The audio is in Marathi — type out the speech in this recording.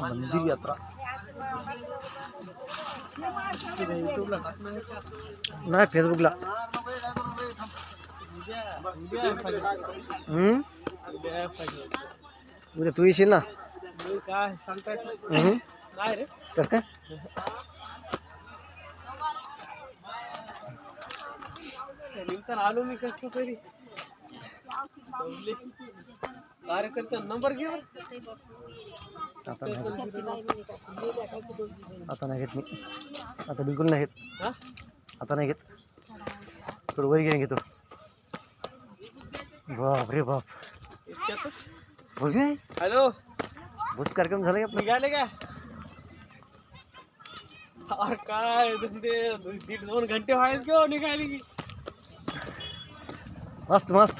मंदिर यात्रा नाही फेसबुकला. उद्या तू येशील ना. काय सांगताय नाही रे. कस काय निमताना आलो मी कसं तरी. कार्यकर्ता नंबर घे. आता नाही घेत मी. आता बिलकुल नाही घेत. आता नाही घेत. थोडं वर घेऊन घेतो. बाप रे बाप. बघ हॅलो बस कार्यक्रम झाला का निघाले का. अरे काय 1.5-2 घंटे व्हायला घेऊ निघाली की. मस्त मस्त.